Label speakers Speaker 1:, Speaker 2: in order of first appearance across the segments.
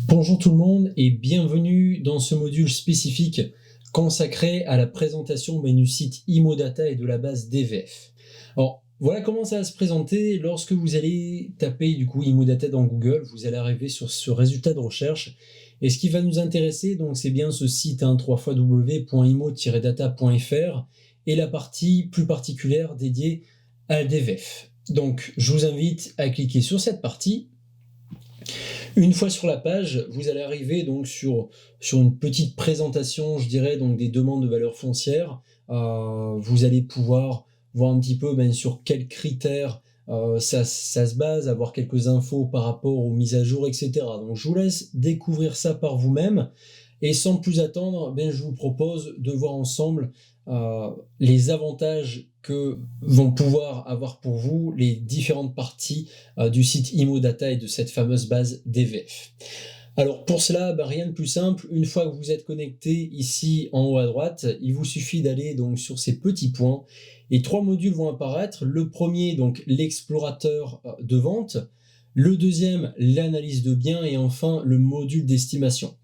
Speaker 1: Bonjour tout le monde et bienvenue dans ce module spécifique consacré à la présentation du site Imodata et de la base DVF. Alors voilà comment ça va se présenter. Lorsque vous allez taper du coup Imodata dans Google, vous allez arriver sur ce résultat de recherche. Et ce qui va nous intéresser, donc c'est bien ce site www.imo-data.fr et la partie plus particulière dédiée à la DVF. Donc je vous invite à cliquer sur cette partie. Une fois sur la page, vous allez arriver donc sur une petite présentation, je dirais, donc des demandes de valeur foncière. Vous allez pouvoir voir un petit peu sur quels critères ça se base, avoir quelques infos par rapport aux mises à jour, etc. Donc je vous laisse découvrir ça par vous-même. Et sans plus attendre, je vous propose de voir ensemble les avantages que vont pouvoir avoir pour vous les différentes parties du site Imodata et de cette fameuse base DVF. Alors pour cela, rien de plus simple. Une fois que vous êtes connecté ici en haut à droite, il vous suffit d'aller donc sur ces petits points et 3 modules vont apparaître. Le premier, donc l'explorateur de vente. Le deuxième, l'analyse de biens et enfin le module d'estimation.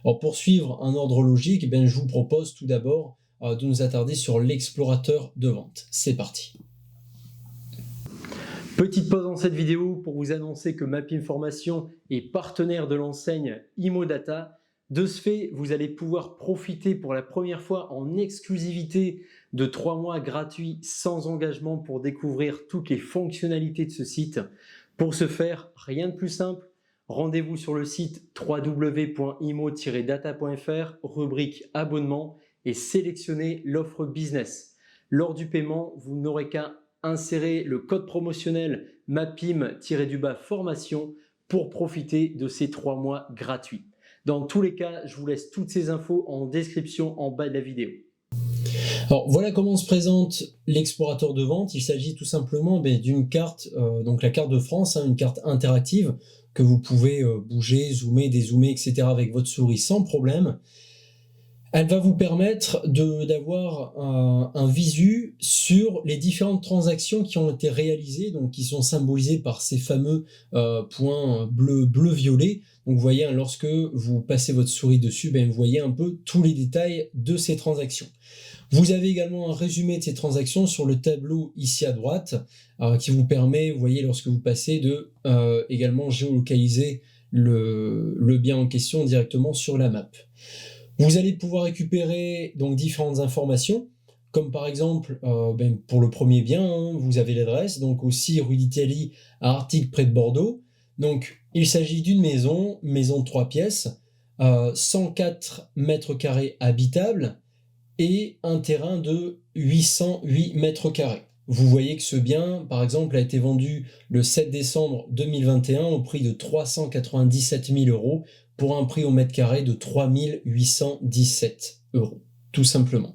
Speaker 1: Alors pour suivre un ordre logique, je vous propose tout d'abord de nous attarder sur l'explorateur de vente. C'est parti. Petite pause dans cette vidéo pour vous annoncer que Mapinformation est partenaire de l'enseigne Imodata. De ce fait, vous allez pouvoir profiter pour la première fois en exclusivité de 3 mois gratuits sans engagement pour découvrir toutes les fonctionnalités de ce site. Pour ce faire, rien de plus simple. Rendez-vous sur le site www.imo-data.fr, rubrique abonnement et sélectionnez l'offre business. Lors du paiement, vous n'aurez qu'à insérer le code promotionnel MAPIM-formation pour profiter de ces 3 mois gratuits. Dans tous les cas, je vous laisse toutes ces infos en description en bas de la vidéo. Alors voilà comment se présente l'explorateur de vente. Il s'agit tout simplement d'une carte, donc la carte de France, une carte interactive que vous pouvez bouger, zoomer, dézoomer, etc. avec votre souris sans problème. Elle va vous permettre d'avoir un visu sur les différentes transactions qui ont été réalisées, donc qui sont symbolisées par ces fameux points bleu-violet. Donc vous voyez, lorsque vous passez votre souris dessus, vous voyez un peu tous les détails de ces transactions. Vous avez également un résumé de ces transactions sur le tableau ici à droite, qui vous permet, vous voyez, lorsque vous passez, de également géolocaliser le bien en question directement sur la map. Vous allez pouvoir récupérer donc différentes informations, comme par exemple, pour le premier bien, vous avez l'adresse, donc aussi rue d'Italie à Artigues près de Bordeaux. Donc il s'agit d'une maison de 3 pièces, 104 mètres carrés habitables, et un terrain de 808 mètres carrés. Vous voyez que ce bien, par exemple, a été vendu le 7 décembre 2021 au prix de 397 000 € pour un prix au mètre carré de 3 817 €, tout simplement.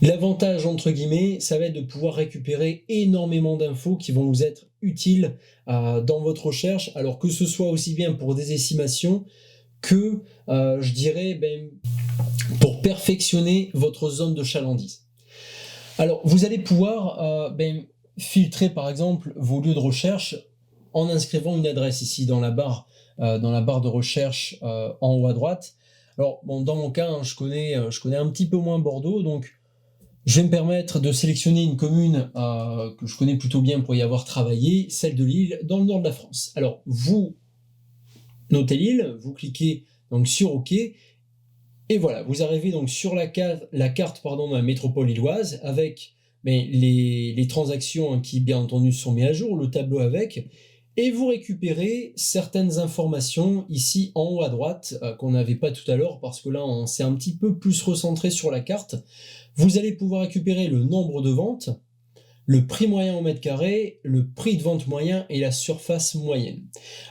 Speaker 1: L'avantage, entre guillemets, ça va être de pouvoir récupérer énormément d'infos qui vont vous être utiles dans votre recherche, alors que ce soit aussi bien pour des estimations que, je dirais, pour perfectionner votre zone de chalandise. Alors, vous allez pouvoir filtrer par exemple vos lieux de recherche en inscrivant une adresse ici dans la barre de recherche en haut à droite. Alors, dans mon cas, je connais un petit peu moins Bordeaux, donc je vais me permettre de sélectionner une commune que je connais plutôt bien pour y avoir travaillé, celle de Lille, dans le nord de la France. Alors, vous notez Lille, vous cliquez donc sur OK. Et voilà, vous arrivez donc sur la carte de la métropole lilloise avec les transactions qui bien entendu sont mises à jour, le tableau avec, et vous récupérez certaines informations ici en haut à droite qu'on n'avait pas tout à l'heure parce que là on s'est un petit peu plus recentré sur la carte. Vous allez pouvoir récupérer le nombre de ventes, le prix moyen au mètre carré, le prix de vente moyen et la surface moyenne.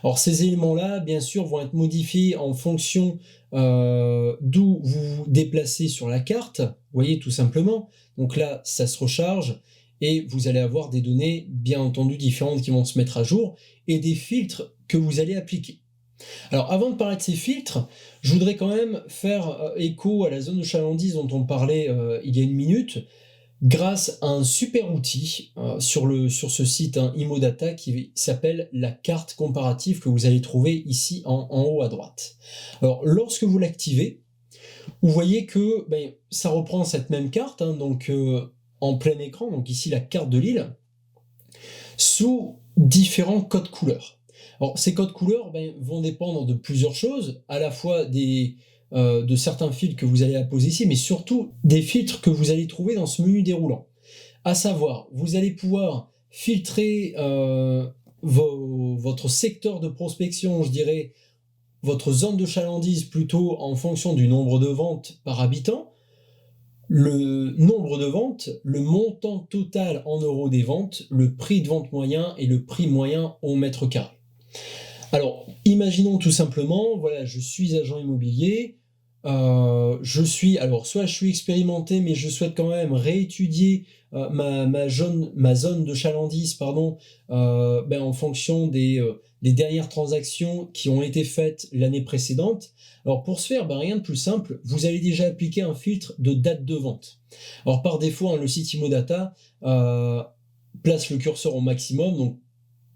Speaker 1: Alors ces éléments-là, bien sûr, vont être modifiés en fonction d'où vous vous déplacez sur la carte, vous voyez tout simplement. Donc là, ça se recharge et vous allez avoir des données, bien entendu, différentes qui vont se mettre à jour et des filtres que vous allez appliquer. Alors avant de parler de ces filtres, je voudrais quand même faire écho à la zone de chalandise dont on parlait il y a une minute. grâce à un super outil sur ce site Immodata qui s'appelle la carte comparative que vous allez trouver ici en haut à droite. Alors lorsque vous l'activez, vous voyez que ça reprend cette même carte, donc en plein écran, donc ici la carte de l'île, sous différents codes couleurs. Alors ces codes couleurs vont dépendre de plusieurs choses, à la fois de certains filtres que vous allez apposer ici, mais surtout des filtres que vous allez trouver dans ce menu déroulant. À savoir, vous allez pouvoir filtrer votre secteur de prospection, je dirais, votre zone de chalandise plutôt en fonction du nombre de ventes par habitant, le nombre de ventes, le montant total en euros des ventes, le prix de vente moyen et le prix moyen au mètre carré. Alors, imaginons tout simplement, voilà, je suis agent immobilier, soit je suis expérimenté, mais je souhaite quand même réétudier ma zone de chalandise, en fonction des dernières transactions qui ont été faites l'année précédente. Alors pour ce faire, rien de plus simple, vous allez déjà appliquer un filtre de date de vente. Alors par défaut, le site Immodata place le curseur au maximum, donc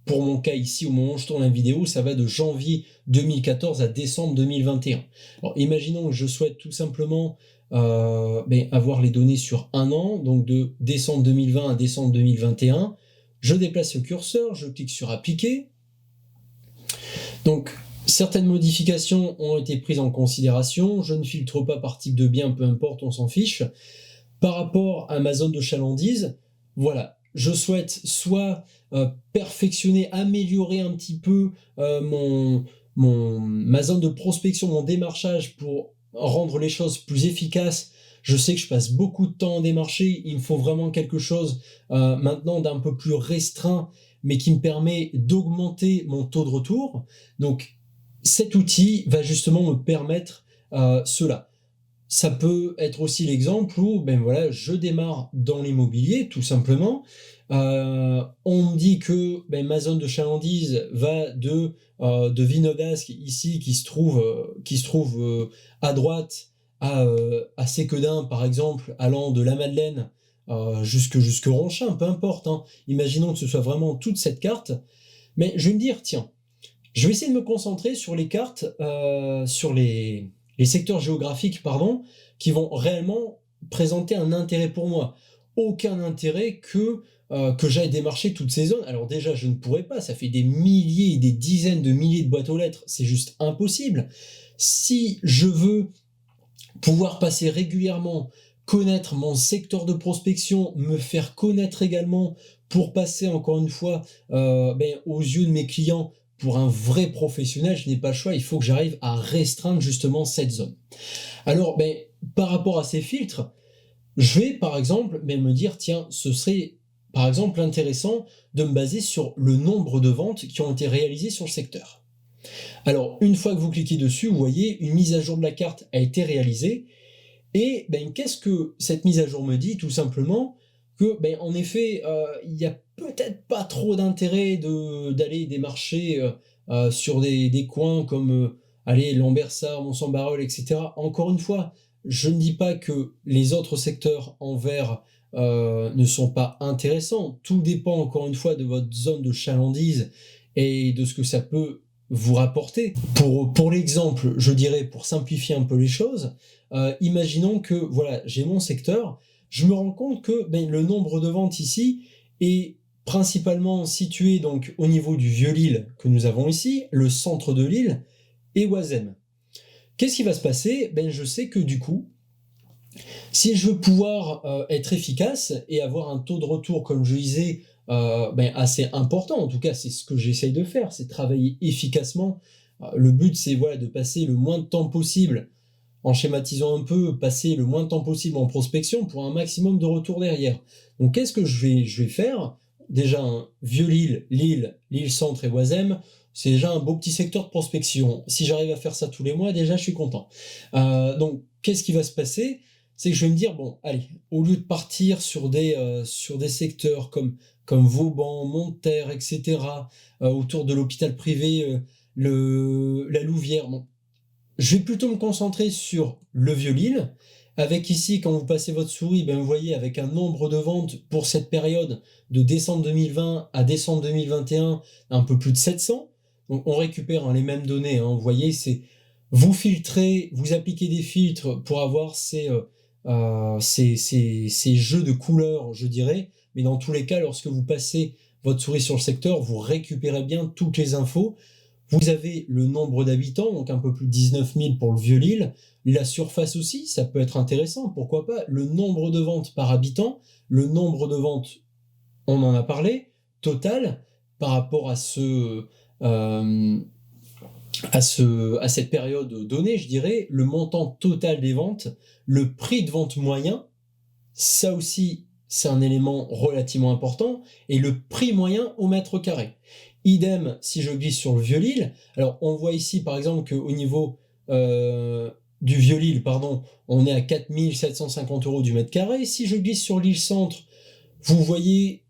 Speaker 1: pour mon cas ici, au moment où je tourne la vidéo, ça va de janvier 2014 à décembre 2021. Alors imaginons que je souhaite tout simplement avoir les données sur un an, donc de décembre 2020 à décembre 2021. Je déplace le curseur, je clique sur appliquer. Donc certaines modifications ont été prises en considération, je ne filtre pas par type de bien, peu importe, on s'en fiche. Par rapport à ma zone de chalandise, voilà, je souhaite soit perfectionner, améliorer un petit peu ma zone de prospection, mon démarchage pour rendre les choses plus efficaces. Je sais que je passe beaucoup de temps à démarcher, il me faut vraiment quelque chose maintenant d'un peu plus restreint, mais qui me permet d'augmenter mon taux de retour. Donc cet outil va justement me permettre cela. Ça peut être aussi l'exemple où je démarre dans l'immobilier tout simplement. On me dit que ma zone de chalandise va de Vinodasque ici qui se trouve à droite à Séquedin par exemple, allant de la Madeleine jusque Ronchin, peu importe. Imaginons que ce soit vraiment toute cette carte. Mais je vais me dire, tiens, je vais essayer de me concentrer sur les cartes, sur les secteurs géographiques, qui vont réellement présenter un intérêt pour moi. Aucun intérêt que j'aille démarcher toutes ces zones. Alors déjà, je ne pourrais pas, ça fait des milliers et des dizaines de milliers de boîtes aux lettres, c'est juste impossible. Si je veux pouvoir passer régulièrement, connaître mon secteur de prospection, me faire connaître également pour passer encore une fois aux yeux de mes clients, pour un vrai professionnel, je n'ai pas le choix, il faut que j'arrive à restreindre justement cette zone. Alors, par rapport à ces filtres, je vais par exemple me dire, tiens, ce serait par exemple intéressant de me baser sur le nombre de ventes qui ont été réalisées sur le secteur. Alors, une fois que vous cliquez dessus, vous voyez, une mise à jour de la carte a été réalisée. Et qu'est-ce que cette mise à jour me dit? Tout simplement que, en effet, il n'y a peut-être pas trop d'intérêt d'aller démarcher sur des coins comme Lambersart, Mont-Saint-Barreul, etc. Encore une fois, je ne dis pas que les autres secteurs en vert ne sont pas intéressants. Tout dépend encore une fois de votre zone de chalandise et de ce que ça peut vous rapporter. Pour l'exemple, je dirais, pour simplifier un peu les choses, imaginons que voilà, j'ai mon secteur, je me rends compte que le nombre de ventes ici est principalement situé donc au niveau du Vieux-Lille que nous avons ici, le centre de l'île et Oisem. Qu'est-ce qui va se passer? Je sais que du coup, si je veux pouvoir être efficace et avoir un taux de retour, comme je disais, assez important, en tout cas c'est ce que j'essaye de faire, c'est travailler efficacement. Le but c'est de passer le moins de temps possible, en schématisant un peu, passer le moins de temps possible en prospection pour un maximum de retour derrière. Donc qu'est-ce que je vais faire? Déjà un Vieux-Lille, Lille Centre et Oisem, c'est déjà un beau petit secteur de prospection. Si j'arrive à faire ça tous les mois, déjà je suis content. Donc qu'est-ce qui va se passer? C'est que je vais me dire, bon, allez, au lieu de partir sur des secteurs comme Vauban, Monterre, etc., autour de l'hôpital privé, la Louvière, bon, je vais plutôt me concentrer sur le Vieux-Lille, Avec ici, quand vous passez votre souris, vous voyez avec un nombre de ventes pour cette période de décembre 2020 à décembre 2021, un peu plus de 700. Donc on récupère les mêmes données. Vous voyez, vous filtrez, vous appliquez des filtres pour avoir ces jeux de couleurs, je dirais. Mais dans tous les cas, lorsque vous passez votre souris sur le secteur, vous récupérez bien toutes les infos. Vous avez le nombre d'habitants, donc un peu plus de 19 000 pour le Vieux-Lille. La surface aussi, ça peut être intéressant, pourquoi pas. Le nombre de ventes par habitant, le nombre de ventes, on en a parlé, total, par rapport à cette période donnée, je dirais, le montant total des ventes, le prix de vente moyen, ça aussi, c'est un élément relativement important, et le prix moyen au mètre carré. Idem si je glisse sur le Vieux-Lille. Alors on voit ici par exemple qu'au niveau du Vieux-Lille, on est à 4 750 € du mètre carré. Si je glisse sur l'île Centre, vous voyez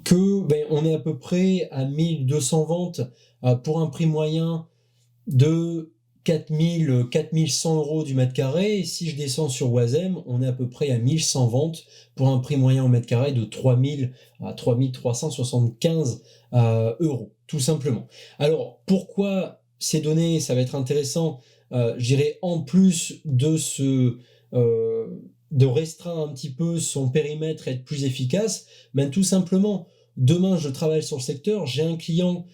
Speaker 1: que on est à peu près à 1200 ventes pour un prix moyen de 4100 € du mètre carré. Et si je descends sur Oisem, on est à peu près à 1100 ventes pour un prix moyen au mètre carré de 3000 à 3375 €, tout simplement. Alors, pourquoi ces données, ça va être intéressant, je dirais, en plus de restreindre un petit peu son périmètre et être plus efficace, tout simplement, demain, je travaille sur le secteur, j'ai un client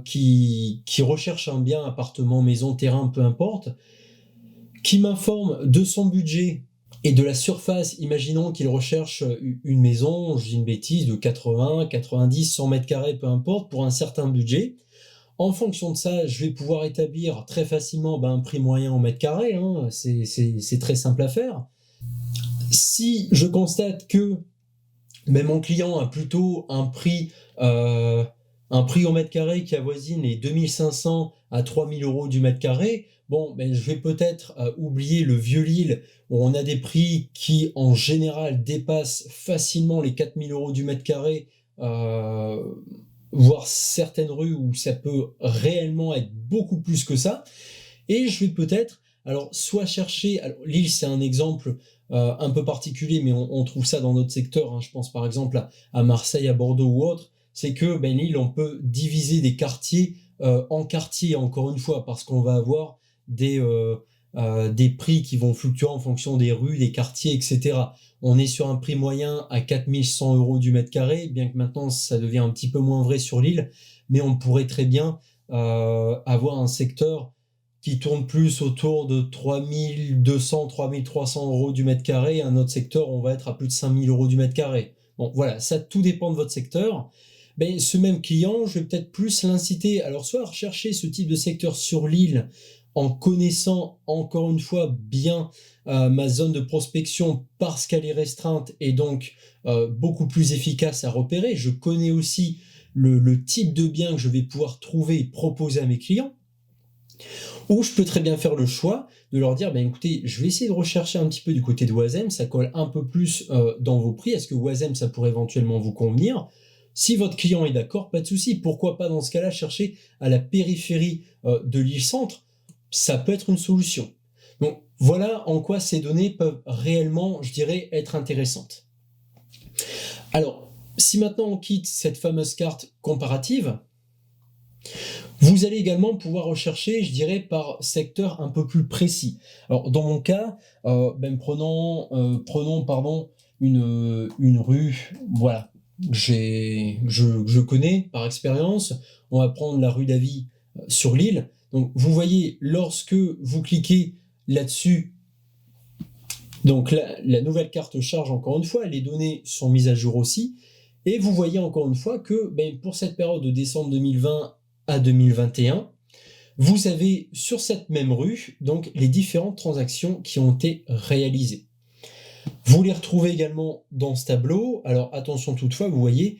Speaker 1: qui recherche un bien, appartement, maison, terrain, peu importe, qui m'informe de son budget et de la surface. Imaginons qu'il recherche une maison, je dis une bêtise, de 80, 90, 100 mètres carrés, peu importe, pour un certain budget. En fonction de ça, je vais pouvoir établir très facilement un prix moyen au mètre carré, c'est très simple à faire. Si je constate que mon client a plutôt un prix au mètre carré qui avoisine les 2500 à 3000 € du mètre carré, je vais peut-être oublier le Vieux-Lille où on a des prix qui en général dépassent facilement les 4000 € du mètre carré, voire certaines rues où ça peut réellement être beaucoup plus que ça. Et je vais peut-être soit chercher, Lille c'est un exemple un peu particulier, mais on trouve ça dans notre secteur, je pense par exemple à Marseille, à Bordeaux ou autre, c'est que Lille, on peut diviser des quartiers en quartiers, encore une fois, parce qu'on va avoir des prix qui vont fluctuer en fonction des rues, des quartiers, etc. On est sur un prix moyen à 4100 € du mètre carré, bien que maintenant ça devient un petit peu moins vrai sur Lille, mais on pourrait très bien avoir un secteur qui tourne plus autour de 3200, 3300 € du mètre carré. Un autre secteur, on va être à plus de 5000 € du mètre carré. Bon, voilà, ça tout dépend de votre secteur. Ce même client, je vais peut-être plus l'inciter, soit à rechercher ce type de secteur sur l'île en connaissant encore une fois bien ma zone de prospection parce qu'elle est restreinte et donc beaucoup plus efficace à repérer. Je connais aussi le type de bien que je vais pouvoir trouver et proposer à mes clients. Ou je peux très bien faire le choix de leur dire, écoutez, je vais essayer de rechercher un petit peu du côté de Oisem, ça colle un peu plus dans vos prix, est-ce que Oisem, ça pourrait éventuellement vous convenir? Si votre client est d'accord, pas de souci, pourquoi pas dans ce cas-là chercher à la périphérie de l'île Centre, ça peut être une solution. Donc voilà en quoi ces données peuvent réellement, je dirais, être intéressantes. Alors, si maintenant on quitte cette fameuse carte comparative, vous allez également pouvoir rechercher, je dirais, par secteur un peu plus précis. Alors, dans mon cas, prenons une rue, voilà, je connais par expérience. On va prendre la rue d'Avy sur l'île. Donc, vous voyez, lorsque vous cliquez là-dessus, donc la nouvelle carte charge encore une fois, les données sont mises à jour aussi, et vous voyez encore une fois que pour cette période de décembre 2020 à 2021, vous avez sur cette même rue donc les différentes transactions qui ont été réalisées. Vous les retrouvez également dans ce tableau. Alors attention toutefois, vous voyez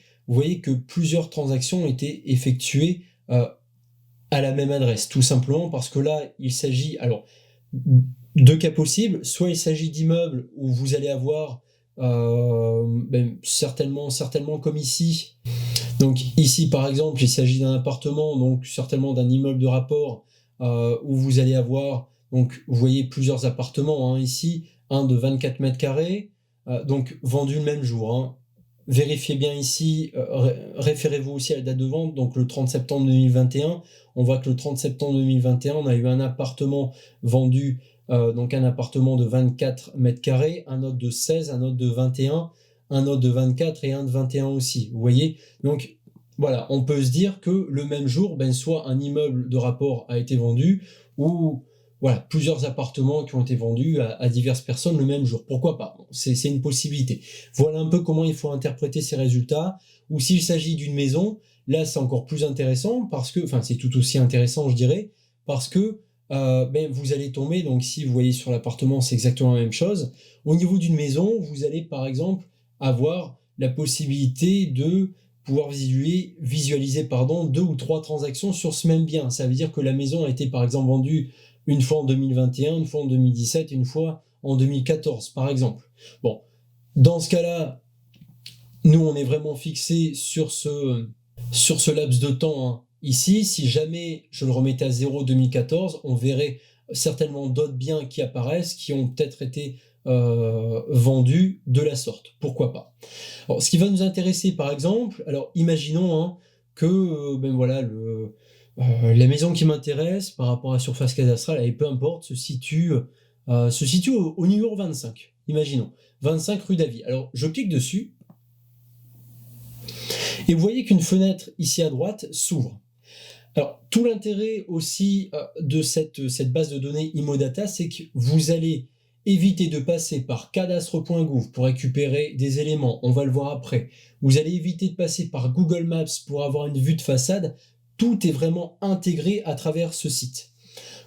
Speaker 1: que plusieurs transactions ont été effectuées à la même adresse, tout simplement parce que là, il s'agit deux cas possibles. Soit il s'agit d'immeubles où vous allez avoir certainement comme ici. Donc ici par exemple, il s'agit d'un appartement, donc certainement d'un immeuble de rapport où vous allez avoir, donc vous voyez plusieurs appartements ici, un de 24 mètres carrés, donc vendu le même jour, hein. Vérifiez bien ici, référez-vous aussi à la date de vente, donc le 30 septembre 2021. On voit que le 30 septembre 2021, on a eu un appartement vendu, donc un appartement de 24 mètres carrés, un autre de 16, un autre de 21, un autre de 24 et un de 21 aussi. Vous voyez? Donc voilà, on peut se dire que le même jour, soit un immeuble de rapport a été vendu, ou voilà, plusieurs appartements qui ont été vendus à diverses personnes le même jour. Pourquoi pas? C'est une possibilité. Voilà un peu comment il faut interpréter ces résultats. Ou s'il s'agit d'une maison, là c'est encore plus intéressant parce que, enfin c'est tout aussi intéressant je dirais, parce que vous allez tomber, donc si vous voyez sur l'appartement c'est exactement la même chose. Au niveau d'une maison, vous allez par exemple avoir la possibilité de pouvoir visualiser 2 ou 3 transactions sur ce même bien. Ça veut dire que la maison a été par exemple vendue une fois en 2021, une fois en 2017, une fois en 2014, par exemple. Bon, dans ce cas-là, nous, on est vraiment fixé sur ce laps de temps, hein. Ici, si jamais je le remettais à 0 2014, on verrait certainement d'autres biens qui apparaissent, qui ont peut-être été vendus de la sorte. Pourquoi pas? Alors, ce qui va nous intéresser, par exemple, alors imaginons que la maison qui m'intéresse par rapport à la surface cadastrale, et peu importe, se situe au numéro 25. Imaginons, 25 rue Davy. Alors, je clique dessus, et vous voyez qu'une fenêtre ici à droite s'ouvre. Alors, tout l'intérêt aussi de cette base de données Immodata, c'est que vous allez éviter de passer par cadastre.gouv pour récupérer des éléments, on va le voir après. Vous allez éviter de passer par Google Maps pour avoir une vue de façade. Tout est vraiment intégré à travers ce site.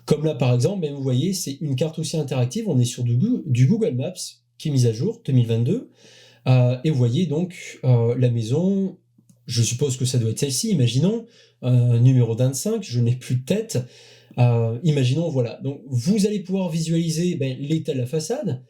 Speaker 1: Comme là par exemple, vous voyez, c'est une carte aussi interactive, on est sur du Google Maps qui est mise à jour 2022. Et vous voyez donc la maison, je suppose que ça doit être celle-ci, imaginons, numéro 25, je n'ai plus de tête. Imaginons, voilà. Donc, vous allez pouvoir visualiser l'état de la façade,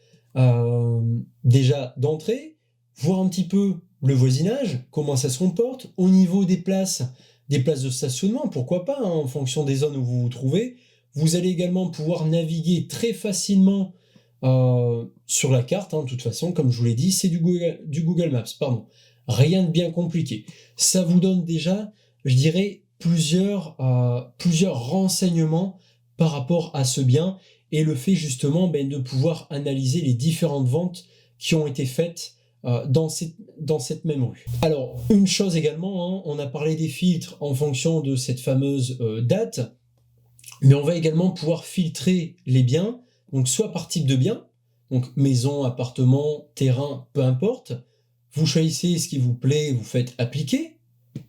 Speaker 1: déjà d'entrée, voir un petit peu le voisinage, comment ça se comporte, au niveau des places de stationnement, pourquoi pas, hein, en fonction des zones où vous vous trouvez. Vous allez également pouvoir naviguer très facilement sur la carte, hein, de toute façon, comme je vous l'ai dit, c'est du Google Maps, pardon. Rien de bien compliqué. Ça vous donne déjà, je dirais, plusieurs renseignements par rapport à ce bien et le fait justement de pouvoir analyser les différentes ventes qui ont été faites dans cette même rue. Alors, une chose également, hein, on a parlé des filtres en fonction de cette fameuse date, mais on va également pouvoir filtrer les biens, donc soit par type de bien, donc maison, appartement, terrain, peu importe. Vous choisissez ce qui vous plaît, vous faites appliquer.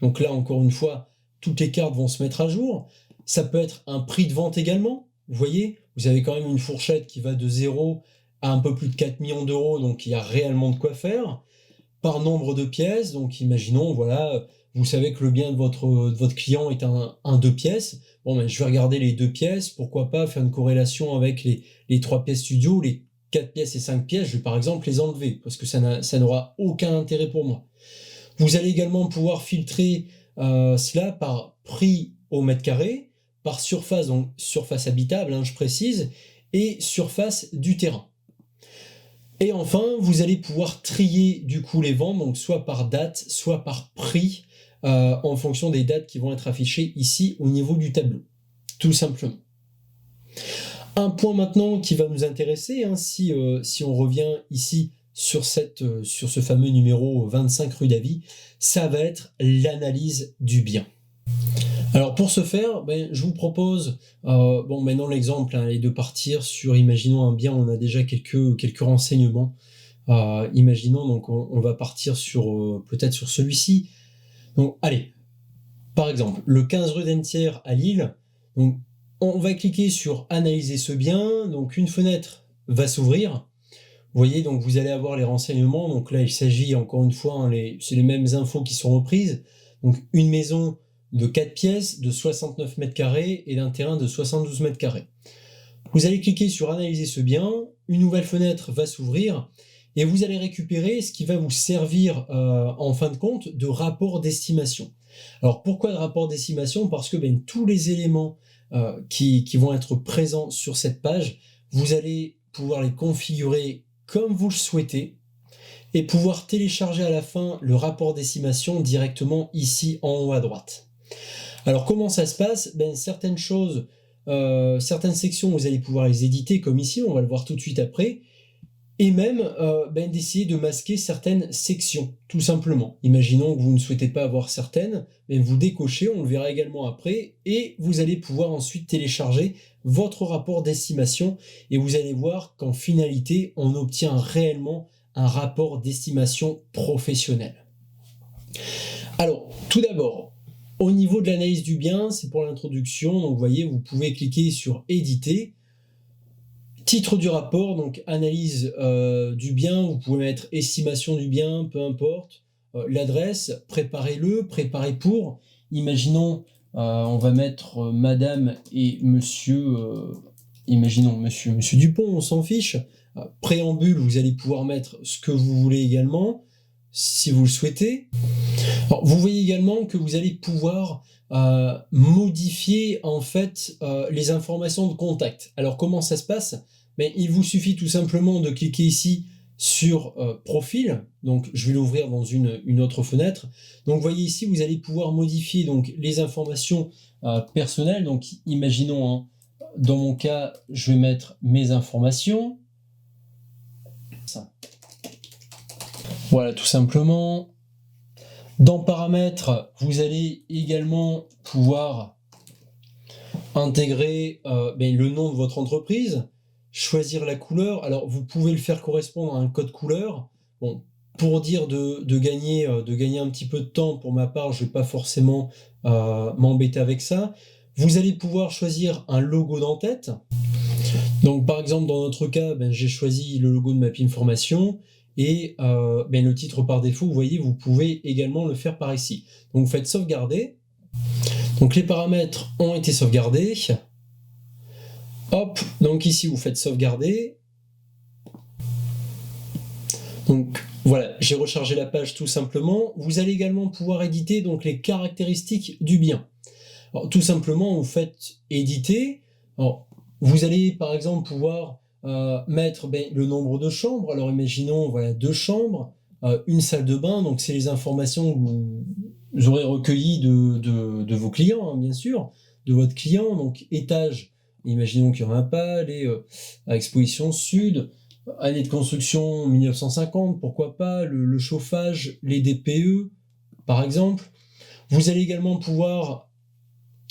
Speaker 1: Donc là, encore une fois, toutes les cartes vont se mettre à jour. Ça peut être un prix de vente également. Vous voyez, vous avez quand même une fourchette qui va de 0 à un peu plus de 4 millions d'euros, donc il y a réellement de quoi faire. Par nombre de pièces, donc imaginons, voilà, vous savez que le bien de votre client est un 2 pièces. Bon, je vais regarder les 2 pièces, pourquoi pas faire une corrélation avec les 3 pièces studio, les 4 pièces et 5 pièces, je vais par exemple les enlever, parce que ça n'aura aucun intérêt pour moi. Vous allez également pouvoir filtrer cela par prix au mètre carré, par surface, donc surface habitable, hein, je précise, et surface du terrain. Et enfin, vous allez pouvoir trier du coup les ventes, donc soit par date, soit par prix, en fonction des dates qui vont être affichées ici au niveau du tableau, tout simplement. Un point maintenant qui va nous intéresser, hein, si on revient ici sur ce fameux numéro 25 rue Davy, ça va être l'analyse du bien. Alors pour ce faire, je vous propose, maintenant l'exemple est de partir sur, imaginons un bien, on a déjà quelques renseignements. Imaginons, donc on va partir sur peut-être sur celui-ci. Donc allez, par exemple, le 15 rue d'Entière à Lille. Donc on va cliquer sur analyser ce bien, donc une fenêtre va s'ouvrir. Vous voyez, donc vous allez avoir les renseignements. Donc là, il s'agit encore une fois, hein, c'est les mêmes infos qui sont reprises. Donc une maison de 4 pièces, de 69 mètres carrés et d'un terrain de 72 mètres carrés. Vous allez cliquer sur analyser ce bien, une nouvelle fenêtre va s'ouvrir et vous allez récupérer ce qui va vous servir en fin de compte de rapport d'estimation. Alors pourquoi de rapport d'estimation? Parce que tous les éléments qui vont être présents sur cette page, vous allez pouvoir les configurer comme vous le souhaitez et pouvoir télécharger à la fin le rapport d'estimation directement ici en haut à droite. Alors comment ça se passe? Certaines choses, certaines sections, vous allez pouvoir les éditer comme ici, on va le voir tout de suite après, et même d'essayer de masquer certaines sections, tout simplement. Imaginons que vous ne souhaitez pas avoir certaines, vous décochez, on le verra également après, et vous allez pouvoir ensuite télécharger votre rapport d'estimation, et vous allez voir qu'en finalité, on obtient réellement un rapport d'estimation professionnel. Alors, tout d'abord, au niveau de l'analyse du bien, c'est pour l'introduction, donc vous voyez, vous pouvez cliquer sur éditer. Titre du rapport, donc analyse du bien, vous pouvez mettre estimation du bien, peu importe. L'adresse, préparez-le, préparez pour. Imaginons, on va mettre madame et monsieur, imaginons monsieur Dupont, on s'en fiche. Préambule, vous allez pouvoir mettre ce que vous voulez également, si vous le souhaitez. Alors, vous voyez également que vous allez pouvoir modifier en fait les informations de contact. Alors comment ça se passe? Il vous suffit tout simplement de cliquer ici sur profil, donc je vais l'ouvrir dans une autre fenêtre. Donc vous voyez ici, vous allez pouvoir modifier donc les informations personnelles. Donc imaginons, dans mon cas, je vais mettre mes informations. Ça. Voilà, tout simplement. Dans paramètres, vous allez également pouvoir intégrer le nom de votre entreprise, choisir la couleur. Alors vous pouvez le faire correspondre à un code couleur. Bon, pour dire de gagner un petit peu de temps, pour ma part, je ne vais pas forcément m'embêter avec ça. Vous allez pouvoir choisir un logo d'en-tête. Donc par exemple, dans notre cas, j'ai choisi le logo de Mapim Formation. Et le titre par défaut, vous voyez, vous pouvez également le faire par ici. Donc vous faites sauvegarder. Donc les paramètres ont été sauvegardés. Hop, donc ici vous faites sauvegarder. Donc voilà, j'ai rechargé la page tout simplement. Vous allez également pouvoir éditer donc les caractéristiques du bien. Alors tout simplement, vous faites éditer. Alors, vous allez par exemple pouvoir mettre le nombre de chambres. Alors imaginons, voilà, 2 chambres, une salle de bain, donc c'est les informations que vous aurez recueillies de vos clients, bien sûr, de votre client. Donc étage, imaginons qu'il n'y en a pas, les expositions sud, année de construction 1950, pourquoi pas, le chauffage, les DPE, par exemple. Vous allez également pouvoir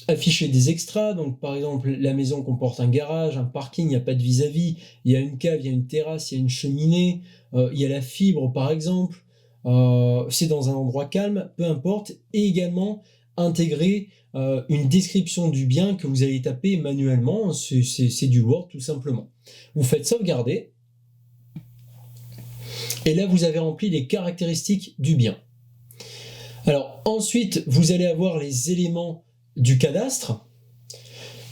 Speaker 1: afficher des extras, donc par exemple la maison comporte un garage, un parking, il n'y a pas de vis-à-vis, il y a une cave, il y a une terrasse, il y a une cheminée, il y a la fibre par exemple, c'est dans un endroit calme, peu importe, et également intégrer une description du bien que vous allez taper manuellement, c'est du Word tout simplement. Vous faites sauvegarder, et là vous avez rempli les caractéristiques du bien. Alors ensuite vous allez avoir les éléments du cadastre.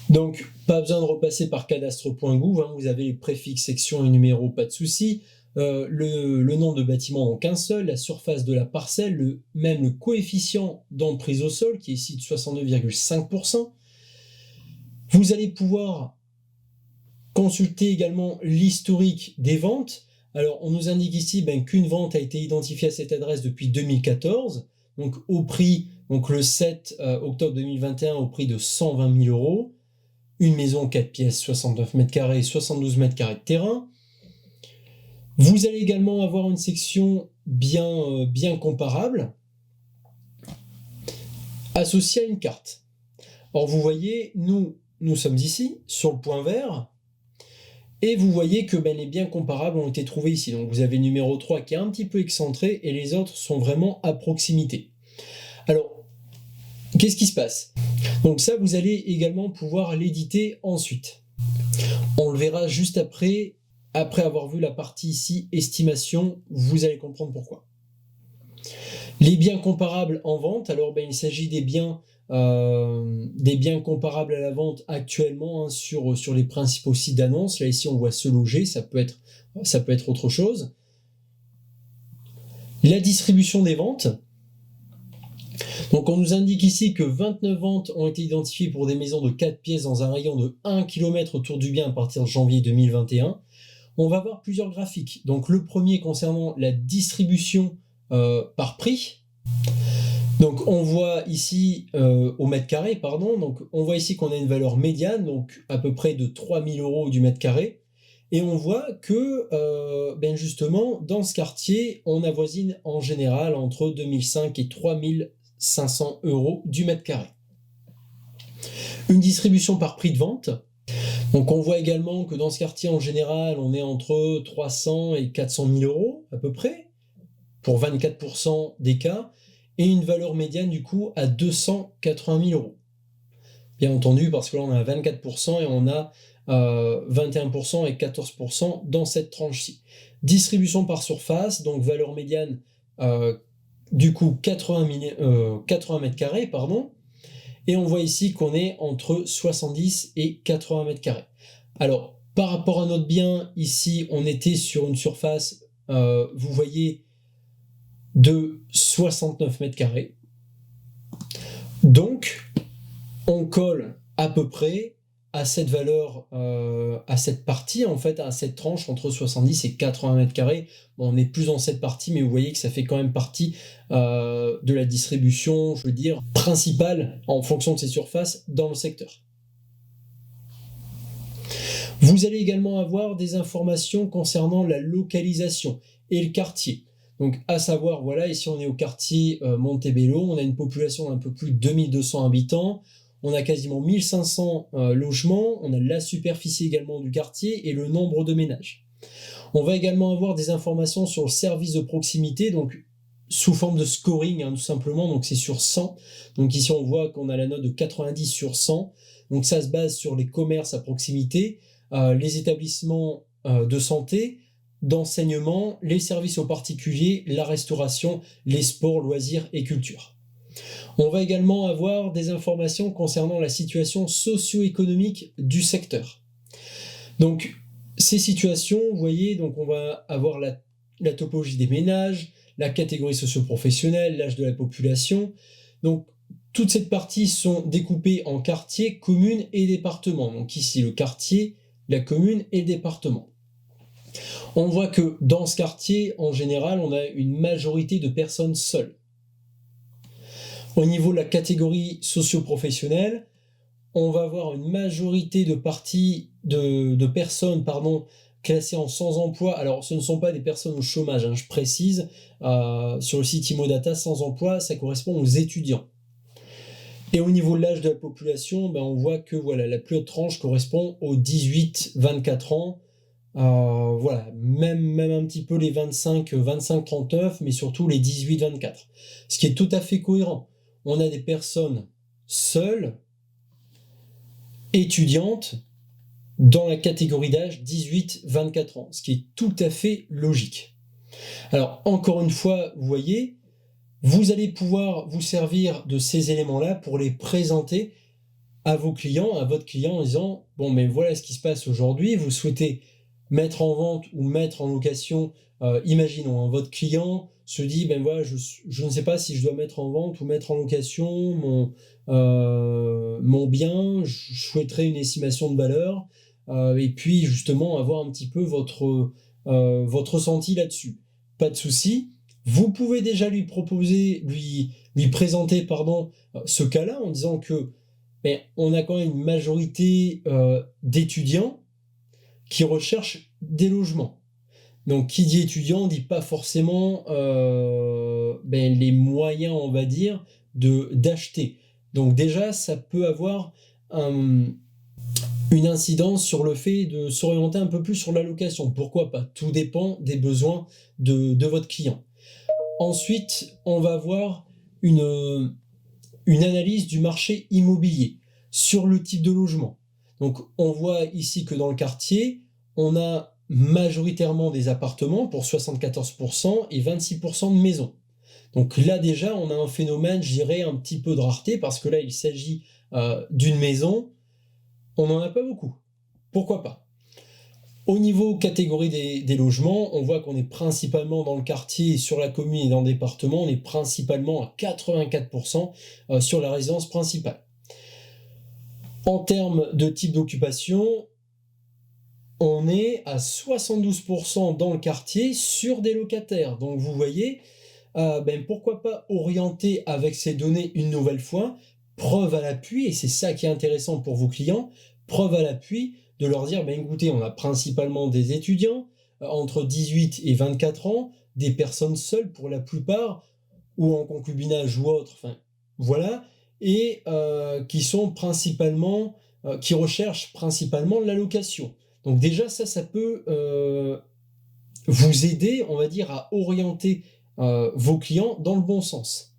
Speaker 1: Donc pas besoin de repasser par cadastre.gouv, vous avez les préfixes, sections et numéros, pas de souci. Le nom de bâtiment, donc un seul, la surface de la parcelle, même le coefficient d'emprise au sol qui est ici de 62,5%. Vous allez pouvoir consulter également l'historique des ventes. Alors on nous indique ici qu'une vente a été identifiée à cette adresse depuis 2014, donc au prix, donc le 7 octobre 2021 au prix de 120 000 €. Une maison 4 pièces, 69 mètres carrés, 72 mètres carrés de terrain. Vous allez également avoir une section bien comparable associée à une carte. Or vous voyez, nous sommes ici sur le point vert et vous voyez que les biens comparables ont été trouvés ici. Donc vous avez le numéro 3 qui est un petit peu excentré et les autres sont vraiment à proximité. Alors, qu'est-ce qui se passe? Donc ça, vous allez également pouvoir l'éditer ensuite. On le verra juste après avoir vu la partie ici, estimation, vous allez comprendre pourquoi. Les biens comparables en vente, alors il s'agit des biens comparables à la vente actuellement sur les principaux sites d'annonces. Là ici on voit Se Loger, ça peut être autre chose. La distribution des ventes. Donc on nous indique ici que 29 ventes ont été identifiées pour des maisons de 4 pièces dans un rayon de 1 km autour du bien à partir de janvier 2021. on va voir plusieurs graphiques. Donc le premier concernant la distribution par prix. Donc on voit ici au mètre carré, pardon, donc on voit ici qu'on a une valeur médiane, donc à peu près de 3000 € du mètre carré. Et on voit que justement dans ce quartier, on avoisine en général entre 2005 et 3500 € du mètre carré. Une distribution par prix de vente. Donc on voit également que dans ce quartier en général, on est entre 300 et 400 000 € à peu près, pour 24% des cas, et une valeur médiane du coup à 280 000 €. Bien entendu, parce que là on a 24% et on a 21% et 14% dans cette tranche-ci. Distribution par surface, donc valeur médiane du coup 80 mètres carrés, pardon. Et on voit ici qu'on est entre 70 et 80 mètres carrés. Alors, par rapport à notre bien, ici, on était sur une surface, vous voyez, de 69 mètres carrés. Donc, on colle à peu près à cette valeur, à cette partie, en fait, à cette tranche entre 70 et 80 mètres carrés. Bon, on est plus dans cette partie, mais vous voyez que ça fait quand même partie de la distribution, je veux dire, principale en fonction de ces surfaces dans le secteur. Vous allez également avoir des informations concernant la localisation et le quartier. Donc, à savoir, voilà, ici on est au quartier Montebello, on a une population d'un peu plus de 2200 habitants, on a quasiment 1500 logements, on a la superficie également du quartier et le nombre de ménages. On va également avoir des informations sur le service de proximité, donc sous forme de scoring, tout simplement, donc c'est sur 100. Donc ici on voit qu'on a la note de 90 sur 100, donc ça se base sur les commerces à proximité, les établissements de santé, d'enseignement, les services aux particuliers, la restauration, les sports, loisirs et culture. On va également avoir des informations concernant la situation socio-économique du secteur. Donc, ces situations, vous voyez, donc on va avoir la topologie des ménages, la catégorie socio-professionnelle, l'âge de la population. Donc, toutes ces parties sont découpées en quartiers, communes et départements. Donc ici, le quartier, la commune et le département. On voit que dans ce quartier, en général, on a une majorité de personnes seules. Au niveau de la catégorie socio-professionnelle, on va avoir une majorité de personnes classées en sans emploi. Alors, ce ne sont pas des personnes au chômage, je précise. Sur le site Immodata, sans emploi, ça correspond aux étudiants. Et au niveau de l'âge de la population, on voit que voilà, la plus haute tranche correspond aux 18-24 ans. Voilà, même un petit peu les 25-39, mais surtout les 18-24. Ce qui est tout à fait cohérent. On a des personnes seules, étudiantes, dans la catégorie d'âge 18-24 ans, ce qui est tout à fait logique. Alors, encore une fois, vous voyez, vous allez pouvoir vous servir de ces éléments-là pour les présenter à vos clients, à votre client, en disant « Bon, mais voilà ce qui se passe aujourd'hui, vous souhaitez mettre en vente ou mettre en location, imaginons, votre client se dit, voilà, je ne sais pas si je dois mettre en vente ou mettre en location mon bien, je souhaiterais une estimation de valeur, et puis justement avoir un petit peu votre ressenti là-dessus. Pas de souci, vous pouvez déjà lui proposer, lui présenter ce cas-là en disant que on a quand même une majorité d'étudiants qui recherchent des logements. Donc, qui dit étudiant, ne dit pas forcément les moyens, on va dire, d'acheter. Donc déjà, ça peut avoir une incidence sur le fait de s'orienter un peu plus sur la location. Pourquoi pas? Tout dépend des besoins de votre client. Ensuite, on va avoir une analyse du marché immobilier sur le type de logement. Donc, on voit ici que dans le quartier, on a majoritairement des appartements pour 74% et 26% de maisons. Donc là, déjà, on a un phénomène, je dirais, un petit peu de rareté, parce que là, il s'agit d'une maison. On n'en a pas beaucoup. Pourquoi pas? Au niveau catégorie des logements, on voit qu'on est principalement dans le quartier, sur la commune et dans le département, on est principalement à 84% sur la résidence principale. En termes de type d'occupation, on est à 72% dans le quartier sur des locataires. Donc vous voyez, pourquoi pas orienter avec ces données une nouvelle fois, preuve à l'appui, et c'est ça qui est intéressant pour vos clients, preuve à l'appui de leur dire, écoutez, on a principalement des étudiants entre 18 et 24 ans, des personnes seules pour la plupart, ou en concubinage ou autre, enfin voilà, et qui sont principalement, qui recherchent principalement la location. Donc déjà ça peut vous aider, on va dire, à orienter vos clients dans le bon sens.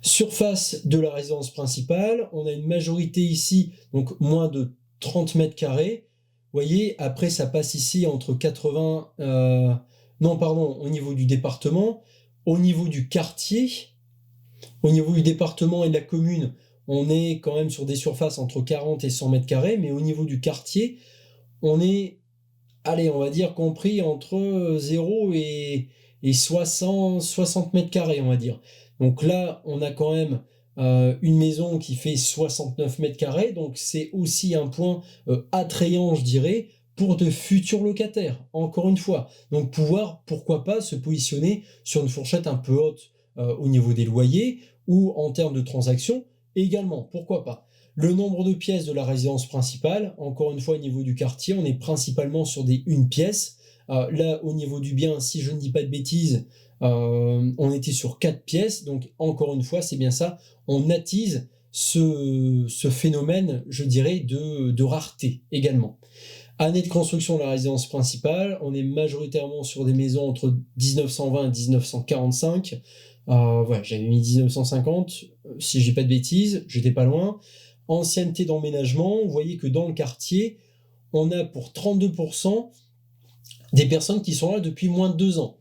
Speaker 1: Surface de la résidence principale, on a une majorité ici, donc moins de 30 mètres carrés. Vous voyez, après ça passe ici entre 80, au niveau du département, au niveau du quartier, au niveau du département et de la commune, on est quand même sur des surfaces entre 40 et 100 mètres carrés, mais au niveau du quartier, on est, allez, on va dire compris entre 0 et 60 mètres carrés, on va dire. Donc là, on a quand même une maison qui fait 69 mètres carrés, donc c'est aussi un point attrayant, je dirais, pour de futurs locataires, encore une fois. Donc pouvoir, pourquoi pas, se positionner sur une fourchette un peu haute au niveau des loyers ou en termes de transactions également, pourquoi pas. Le nombre de pièces de la résidence principale, encore une fois au niveau du quartier, on est principalement sur des une pièce. Là, au niveau du bien, si je ne dis pas de bêtises, on était sur 4 pièces, donc encore une fois, c'est bien ça, on attise ce phénomène, je dirais, de rareté également. Année de construction de la résidence principale, on est majoritairement sur des maisons entre 1920 et 1945. Voilà, j'avais mis 1950, si je dis pas de bêtises, j'étais pas loin. Ancienneté d'emménagement, vous voyez que dans le quartier, on a pour 32% des personnes qui sont là depuis moins de 2 ans.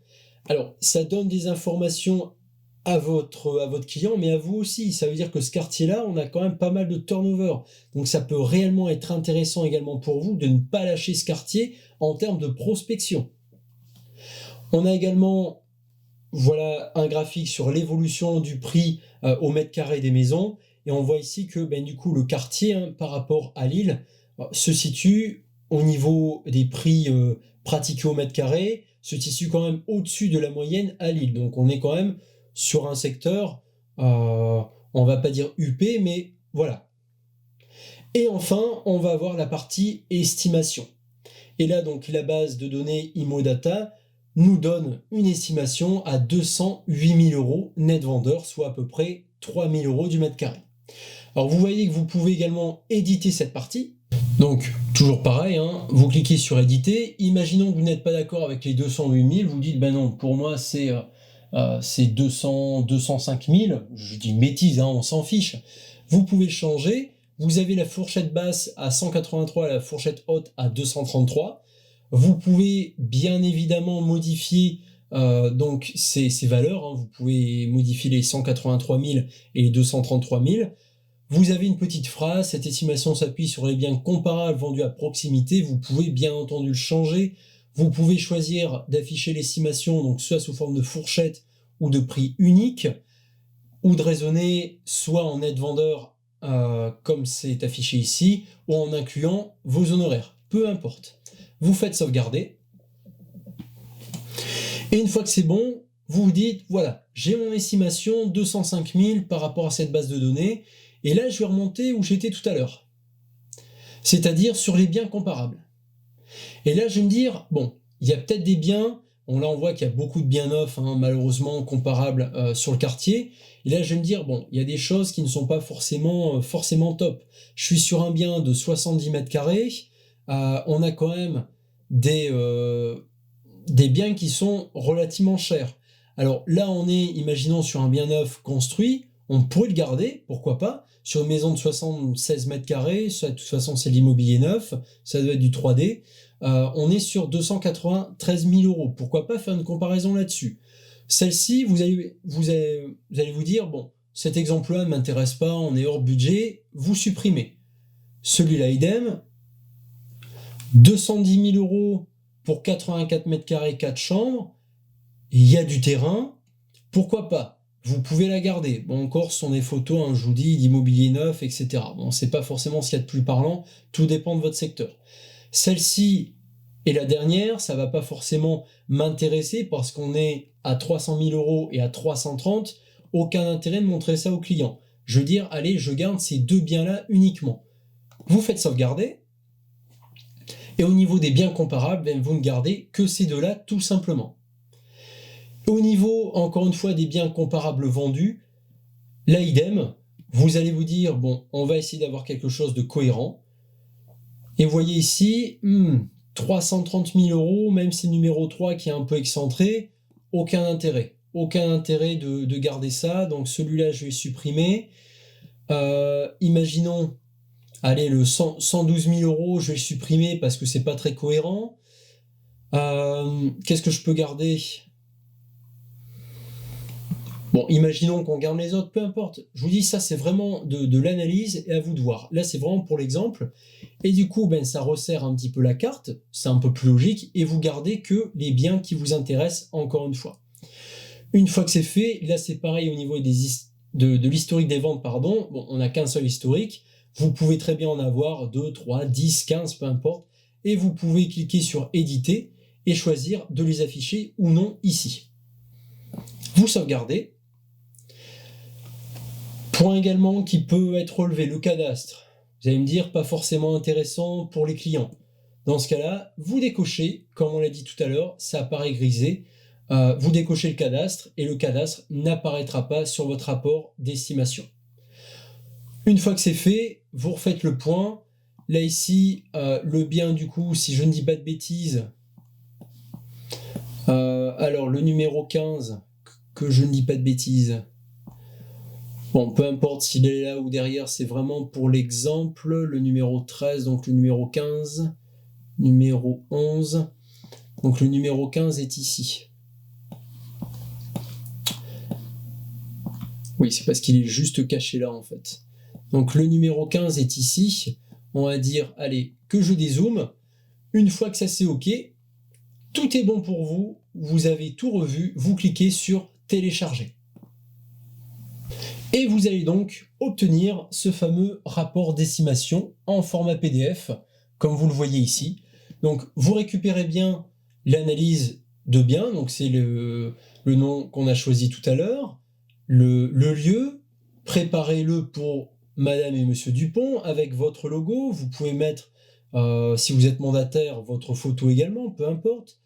Speaker 1: Alors, ça donne des informations à votre client, mais à vous aussi. Ça veut dire que ce quartier-là, on a quand même pas mal de turnover. Donc ça peut réellement être intéressant également pour vous de ne pas lâcher ce quartier en termes de prospection. On a également, voilà, un graphique sur l'évolution du prix au mètre carré des maisons. Et on voit ici que du coup, le quartier, par rapport à Lille, se situe au niveau des prix pratiqués au mètre carré, se situe quand même au-dessus de la moyenne à Lille. Donc on est quand même sur un secteur, on va pas dire huppé, mais voilà. Et enfin, on va avoir la partie estimation. Et là, donc, la base de données ImmoData nous donne une estimation à 208 000 € net vendeur, soit à peu près 3 000 € du mètre carré. Alors vous voyez que vous pouvez également éditer cette partie. Donc toujours pareil, vous cliquez sur éditer. Imaginons que vous n'êtes pas d'accord avec les 208 000, vous dites non, pour moi c'est 205 000. Je dis une bêtise, on s'en fiche. Vous pouvez le changer. Vous avez la fourchette basse à 183, la fourchette haute à 233. Vous pouvez bien évidemment modifier donc ces valeurs. Vous pouvez modifier les 183 000 et les 233 000. Vous avez une petite phrase, cette estimation s'appuie sur les biens comparables vendus à proximité. Vous pouvez bien entendu le changer. Vous pouvez choisir d'afficher l'estimation, donc soit sous forme de fourchette ou de prix unique, ou de raisonner soit en net vendeur, comme c'est affiché ici, ou en incluant vos honoraires. Peu importe. Vous faites sauvegarder. Et une fois que c'est bon, vous vous dites, voilà, j'ai mon estimation 205 000 par rapport à cette base de données. Et là, je vais remonter où j'étais tout à l'heure. C'est-à-dire sur les biens comparables. Et là, je vais me dire, bon, il y a peut-être des biens, là on voit qu'il y a beaucoup de biens neufs, malheureusement, comparables sur le quartier. Et là, je vais me dire, bon, il y a des choses qui ne sont pas forcément top. Je suis sur un bien de 70 mètres carrés, on a quand même des biens qui sont relativement chers. Alors là, on est, imaginons, sur un bien neuf construit, on pourrait le garder, pourquoi pas, sur une maison de 76 mètres carrés, ça, de toute façon c'est l'immobilier neuf, ça doit être du 3D, on est sur 293 000 €, pourquoi pas faire une comparaison là-dessus. Celle-ci, vous allez vous dire, bon, cet exemple-là ne m'intéresse pas, on est hors budget, vous supprimez. Celui-là, idem, 210 000 € pour 84 mètres carrés, 4 chambres, il y a du terrain, pourquoi pas? Vous pouvez la garder. Bon, encore, ce sont des photos, je vous dis, d'immobilier neuf, etc. Bon, c'est pas forcément ce qu'il y a de plus parlant, tout dépend de votre secteur. Celle-ci, Et la dernière, ça va pas forcément m'intéresser parce qu'on est à 300 000 € et à 330, aucun intérêt de montrer ça au client. Je veux dire, allez, je garde ces deux biens-là uniquement. Vous faites sauvegarder, et au niveau des biens comparables, ben, vous ne gardez que ces deux-là tout simplement. Au niveau, encore une fois, des biens comparables vendus, là idem, vous allez vous dire, bon, on va essayer d'avoir quelque chose de cohérent. Et vous voyez ici, 330 000 €, même si le numéro 3 qui est un peu excentré, aucun intérêt. Aucun intérêt de garder ça, donc celui-là je vais supprimer. Imaginons, allez, le 112 000 €, je vais le supprimer parce que c'est pas très cohérent. Qu'est-ce que je peux garder ? Bon, imaginons qu'on garde les autres, peu importe. Je vous dis, ça c'est vraiment de l'analyse et à vous de voir. Là c'est vraiment pour l'exemple. Et du coup, ben, ça resserre un petit peu la carte, c'est un peu plus logique, et vous gardez que les biens qui vous intéressent encore une fois. Une fois que c'est fait, là c'est pareil au niveau de l'historique des ventes, pardon. Bon, on n'a qu'un seul historique. Vous pouvez très bien en avoir 2, 3, 10, 15, peu importe. Et vous pouvez cliquer sur éditer et choisir de les afficher ou non ici. Vous sauvegardez. Point également qui peut être relevé, le cadastre. Vous allez me dire, pas forcément intéressant pour les clients. Dans ce cas-là, vous décochez, comme on l'a dit tout à l'heure, ça apparaît grisé. Vous décochez le cadastre et le cadastre n'apparaîtra pas sur votre rapport d'estimation. Une fois que c'est fait, vous refaites le point. Là ici, le bien du coup, si je ne dis pas de bêtises, alors le numéro 15, que je ne dis pas de bêtises, bon, peu importe s'il est là ou derrière, c'est vraiment pour l'exemple. Le numéro 13, donc le numéro 15, numéro 11, donc le numéro 15 est ici. Oui, c'est parce qu'il est juste caché là en fait. Donc le numéro 15 est ici. On va dire, allez, que je dézoome. Une fois que ça c'est OK, tout est bon pour vous. Vous avez tout revu. Vous cliquez sur télécharger. Et vous allez donc obtenir ce fameux rapport d'estimation en format PDF, comme vous le voyez ici. Donc vous récupérez bien l'analyse de biens, donc c'est le nom qu'on a choisi tout à l'heure, le lieu, préparez-le pour Madame et Monsieur Dupont avec votre logo. Vous pouvez mettre, si vous êtes mandataire, votre photo également, peu importe.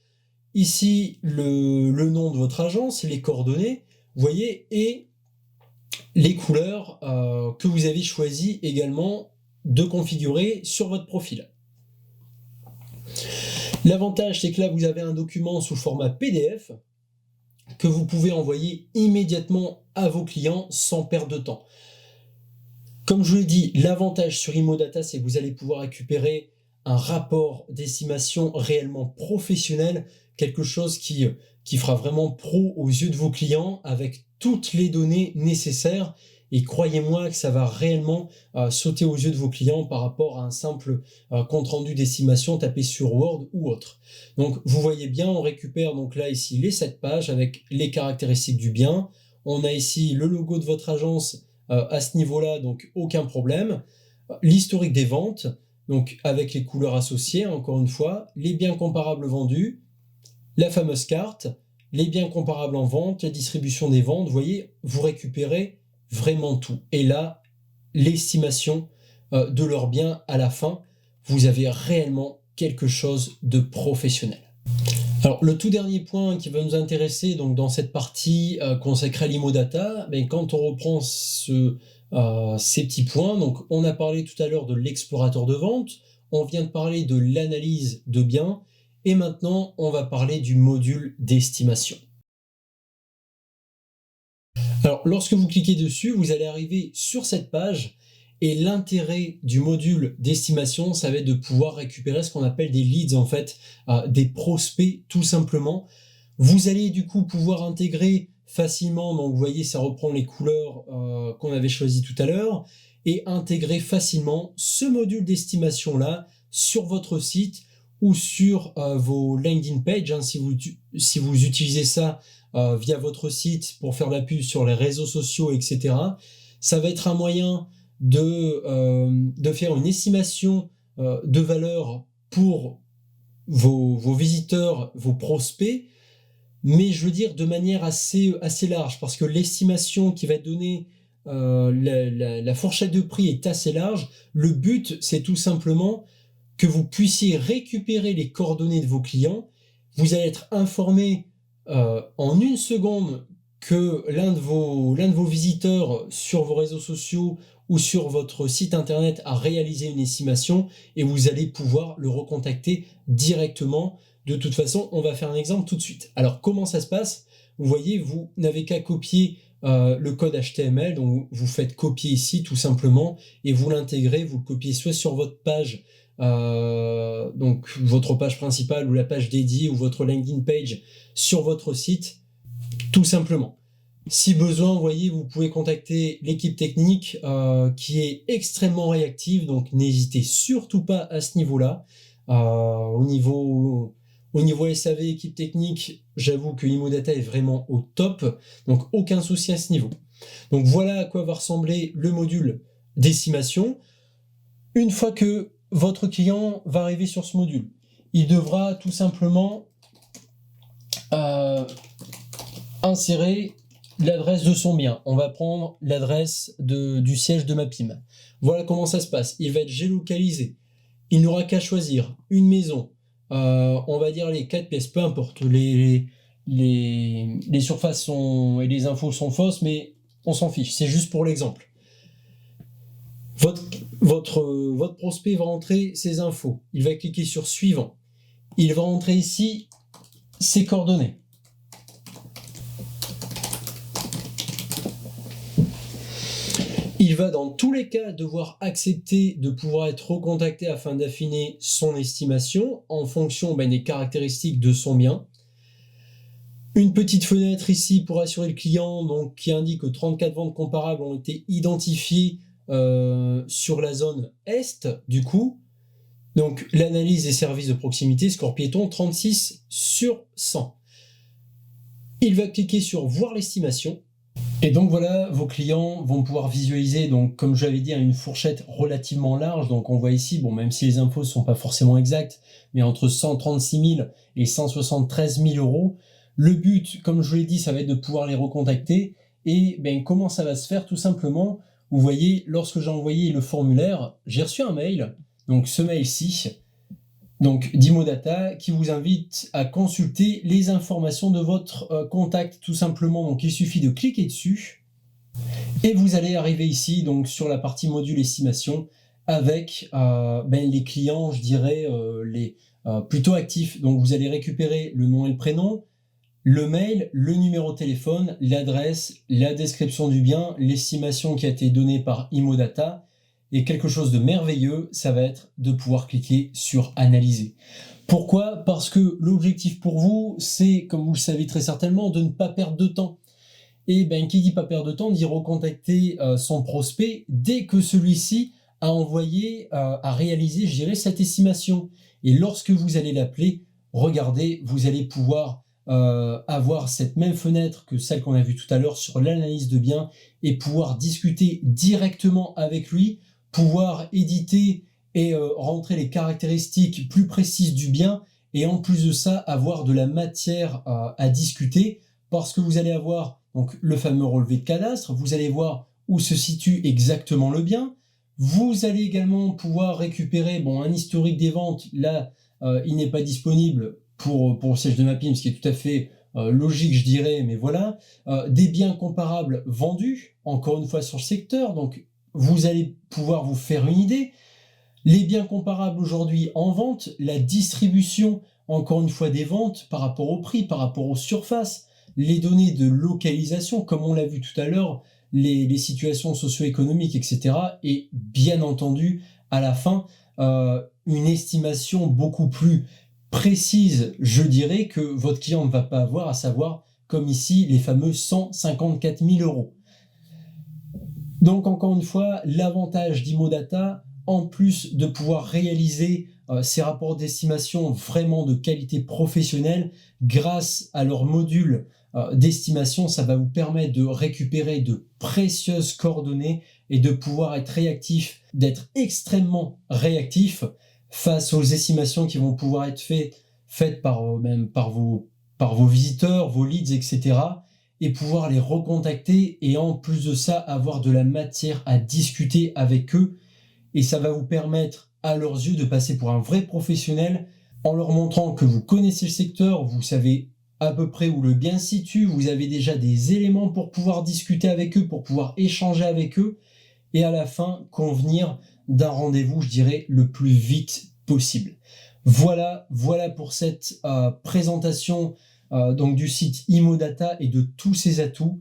Speaker 1: Ici, le nom de votre agence, les coordonnées, vous voyez, et les couleurs que vous avez choisi également de configurer sur votre profil. L'avantage, c'est que là, vous avez un document sous format PDF que vous pouvez envoyer immédiatement à vos clients sans perdre de temps. Comme je vous l'ai dit, l'avantage sur Imodata, c'est que vous allez pouvoir récupérer un rapport d'estimation réellement professionnel, quelque chose qui fera vraiment pro aux yeux de vos clients avec toutes les données nécessaires. Et croyez-moi que ça va réellement sauter aux yeux de vos clients par rapport à un simple compte-rendu d'estimation tapé sur Word ou autre. Donc vous voyez bien, on récupère donc là ici les 7 pages avec les caractéristiques du bien. On a ici le logo de votre agence à ce niveau-là, donc aucun problème. L'historique des ventes, donc avec les couleurs associées, encore une fois, les biens comparables vendus, la fameuse carte, les biens comparables en vente, la distribution des ventes, vous voyez, vous récupérez vraiment tout. Et là, l'estimation de leurs biens à la fin, vous avez réellement quelque chose de professionnel. Alors, le tout dernier point qui va nous intéresser donc, dans cette partie consacrée à l'Imodata, quand on reprend ces petits points, donc on a parlé tout à l'heure de l'explorateur de vente, on vient de parler de l'analyse de biens, et maintenant on va parler du module d'estimation. Alors, lorsque vous cliquez dessus, vous allez arriver sur cette page et l'intérêt du module d'estimation, ça va être de pouvoir récupérer ce qu'on appelle des leads, en fait, des prospects tout simplement. Vous allez du coup pouvoir intégrer facilement, donc vous voyez, ça reprend les couleurs qu'on avait choisies tout à l'heure, et intégrer facilement ce module d'estimation-là sur votre site ou sur vos landing pages, hein, si vous utilisez ça via votre site pour faire la pub sur les réseaux sociaux, etc. Ça va être un moyen de faire une estimation de valeur pour vos visiteurs, vos prospects, mais je veux dire de manière assez large, parce que l'estimation qui va être donnée, la fourchette de prix est assez large. Le but, c'est tout simplement que vous puissiez récupérer les coordonnées de vos clients. Vous allez être informé en une seconde que l'un de vos visiteurs sur vos réseaux sociaux ou sur votre site internet a réalisé une estimation, et vous allez pouvoir le recontacter directement. De toute façon, on va faire un exemple tout de suite. Alors, comment ça se passe? Vous voyez, vous n'avez qu'à copier le code HTML, donc vous faites copier ici tout simplement, et vous l'intégrez, vous le copiez soit sur votre page, donc votre page principale ou la page dédiée ou votre landing page sur votre site, tout simplement. Si besoin, vous voyez, vous pouvez contacter l'équipe technique qui est extrêmement réactive, donc n'hésitez surtout pas à ce niveau-là. Au niveau SAV, équipe technique, j'avoue que Imodata est vraiment au top, donc aucun souci à ce niveau. Donc voilà à quoi va ressembler le module d'estimation. Une fois que votre client va arriver sur ce module, il devra tout simplement insérer l'adresse de son bien. On va prendre l'adresse du siège de MAPIM. Voilà comment ça se passe. Il va être géolocalisé. Il n'aura qu'à choisir une maison, on va dire les 4 pièces, peu importe. Les surfaces et les infos sont fausses, mais on s'en fiche. C'est juste pour l'exemple. Votre prospect va rentrer ses infos. Il va cliquer sur suivant. Il va rentrer ici ses coordonnées. Il va dans tous les cas devoir accepter de pouvoir être recontacté afin d'affiner son estimation en fonction des caractéristiques de son bien. Une petite fenêtre ici pour assurer le client, donc, qui indique que 34 ventes comparables ont été identifiées sur la zone Est du coup. Donc l'analyse des services de proximité, score piéton 36 sur 100. Il va cliquer sur voir l'estimation. Et donc voilà, vos clients vont pouvoir visualiser, donc comme je l'avais dit, une fourchette relativement large. Donc on voit ici, bon, même si les infos ne sont pas forcément exactes, mais entre 136 000 et 173 000 euros. Le but, comme je vous l'ai dit, ça va être de pouvoir les recontacter. Et comment ça va se faire? Tout simplement, vous voyez, lorsque j'ai envoyé le formulaire, j'ai reçu un mail, donc ce mail-ci, donc d'Imodata, qui vous invite à consulter les informations de votre contact, tout simplement. Donc il suffit de cliquer dessus et vous allez arriver ici, donc sur la partie module estimation, avec les clients, je dirais, plutôt actifs. Donc vous allez récupérer le nom et le prénom, le mail, le numéro de téléphone, l'adresse, la description du bien, l'estimation qui a été donnée par Imodata. Et quelque chose de merveilleux, ça va être de pouvoir cliquer sur analyser. Pourquoi? Parce que l'objectif pour vous, c'est, comme vous le savez très certainement, de ne pas perdre de temps. Et qui dit pas perdre de temps, dit recontacter son prospect dès que celui-ci a envoyé, a réalisé, je dirais, cette estimation. Et lorsque vous allez l'appeler, regardez, vous allez pouvoir avoir cette même fenêtre que celle qu'on a vue tout à l'heure sur l'analyse de biens et pouvoir discuter directement avec lui, pouvoir éditer et rentrer les caractéristiques plus précises du bien, et en plus de ça, avoir de la matière à discuter, parce que vous allez avoir donc le fameux relevé de cadastre, vous allez voir où se situe exactement le bien, vous allez également pouvoir récupérer un historique des ventes. Là, il n'est pas disponible pour le siège de MAPIM, ce qui est tout à fait logique, je dirais, mais voilà. Des biens comparables vendus, encore une fois sur le secteur, donc vous allez pouvoir vous faire une idée. Les biens comparables aujourd'hui en vente, la distribution, encore une fois, des ventes par rapport au prix, par rapport aux surfaces, les données de localisation, comme on l'a vu tout à l'heure, les situations socio-économiques, etc. Et bien entendu, à la fin, une estimation beaucoup plus précise, je dirais, que votre client ne va pas avoir, à savoir, comme ici, les fameux 154 000 euros. Donc encore une fois, l'avantage d'Imodata, en plus de pouvoir réaliser ces rapports d'estimation vraiment de qualité professionnelle, grâce à leur module d'estimation, ça va vous permettre de récupérer de précieuses coordonnées et de pouvoir être réactif, d'être extrêmement réactif face aux estimations qui vont pouvoir être faites même par vos visiteurs, vos leads, etc. et pouvoir les recontacter et en plus de ça, avoir de la matière à discuter avec eux. Et ça va vous permettre, à leurs yeux, de passer pour un vrai professionnel en leur montrant que vous connaissez le secteur, vous savez à peu près où le bien se situe, vous avez déjà des éléments pour pouvoir discuter avec eux, pour pouvoir échanger avec eux, et à la fin, convenir d'un rendez-vous, je dirais, le plus vite possible. Voilà pour cette présentation donc du site Imodata et de tous ses atouts.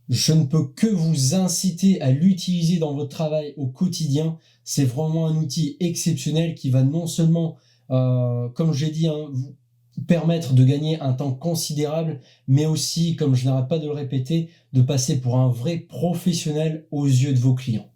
Speaker 1: Je ne peux que vous inciter à l'utiliser dans votre travail au quotidien. C'est vraiment un outil exceptionnel qui va non seulement, comme j'ai dit, vous permettre de gagner un temps considérable, mais aussi, comme je n'arrête pas de le répéter, de passer pour un vrai professionnel aux yeux de vos clients.